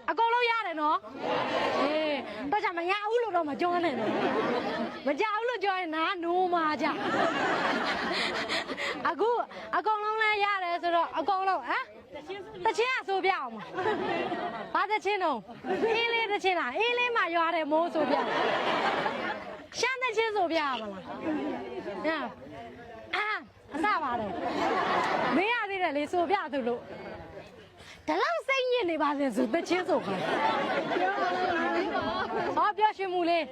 အကုန်လုံးရတယ်နော်တော့ကြမရဘူးလို့တော့မပြောနဲ့နော်မကြဘူးလို့ပြောရင်နားနိုးမှာကြအခုအကုန်လုံးလည်းရတယ်ဆိုတော့အကုန်လုံးဟမ်တချင်းအဆိုပြအောင်မဘာတချင်းတော့အေးလေးတချင်းလားအေးလေးမှရွာတယ်မိုးဆိုပြရှမ်းတချင်းဆိုပြရမလားအစပါတယ်မင်းရသေးတယ်လေဆိုပြသူလို့ဒါလောက်စိတ်ညစ်နေပါစေဆိုတချင်းဆိုခိုင်းဟောပြောရှင်မူလေး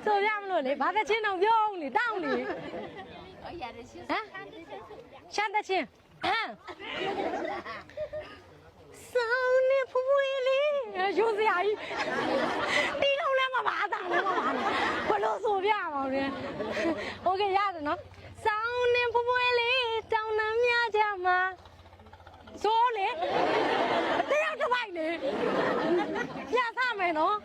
ဆိုပြမလို့လေဘာတချင်းတော့ပြောအောင်လေတောင်းလေရှမ်းတချင်းစောင်းနေဖူးဖွေးလေးရိုးစရာကြီးတီးလုံးလည်းမပါတာလည်းမပါဘလို့ဆိုပြပါဦးလေโอเคရတယ်နော်စောင်းနေဖူးဖွေးလေးတောင်းနှမ်းများကြမှာစိုးလေတယောက်တစ်ပိုက်လေပြသမယ်နော်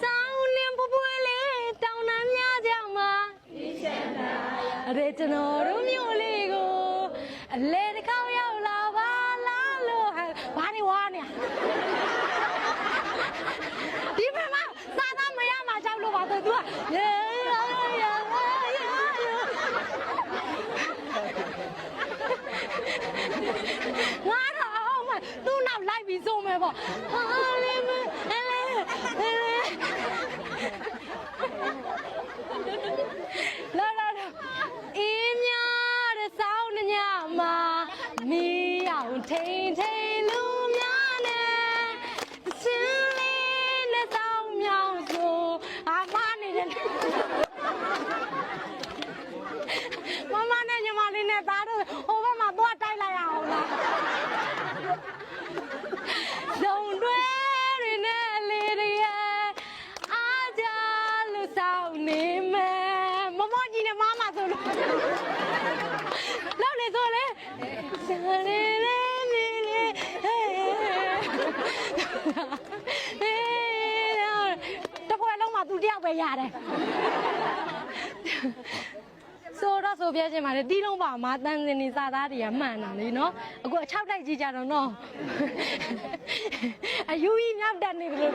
စောင်းနေဖူးဖွေးလေးတောင်းနှမ်းများကြမှာအဲ့ကျွန်တော်တို့မျိုးလေးကိုအလေတစ်ခေါက်ရောက်လာပါလားလို့ဘာနေဝါနေဒီမမစားသားမရမှာကြောက်လို့ပါသူကငါတော့အောင်မသူ့နောက်လိုက်ပြီးစုံမယ်ပေါ့ဟာလေးမလာအေးများတဲ့စောင်းညမှာမီးအောင်ထိန်ထိန်လူများနဲ့ချင်းလေးနဲ့စောင်းမြောင်ဆိုမနေတယ်မနဲ့ညီမလေးနဲ့သားတို့ဟိုဘက်မှာသွားတိုက်လိုက်ရအောင်လားဇုံတွဲတွေနဲ့အလေးတွေအားကြလူဆောင်နေမယ်မမကြီးနဲ့မမဆိုလို့လောက်လေဆိုလေစနေလေးမီလေးတပွဲလုံးမှာသူတယောက်ပဲရတယ်ဆိုတော့ဆိုပြချင်းပါလေတီးလုံးပါမှာတန်းစင်နေစားသားတွေကမှန်တာလေနော်အခုအချောက်တိုက်ကြည့်ကြတော့နော်အယူကြီးမြောက်တက်နေပြီလို့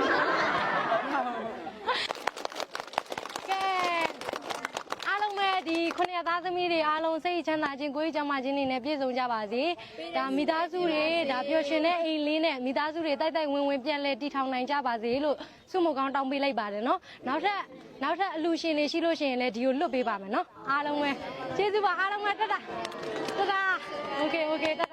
ကဲအားလုံးပဲဒီခုနှစ်သားသမီးတွေအားလုံးစိတ်ချမ်းသာခြင်းကိုယ်ချမ်းသာခြင်းတွေနဲ့ပြည့်စုံကြပါစေဒါမိသားစုတွေဒါပျော်ရွှင်တဲ့အိမ်လေးနဲ့မိသားစုတွေတိုက်တိုက်ဝင်ဝင်ပြန်လဲတည်ထောင်နိုင်ကြပါစေလို့ဆုမကောင်းတောင်းပေးလိုက်ပါတယ်နော်နောက်ထပ်အလူရှင်တွေရှိလို့ရှိရင်လည်းဒီကိုလွတ်ပေးပါမယ်နော်အားလုံးပဲကျေးဇူးပါအားလုံးပဲတတာโอเคတတာ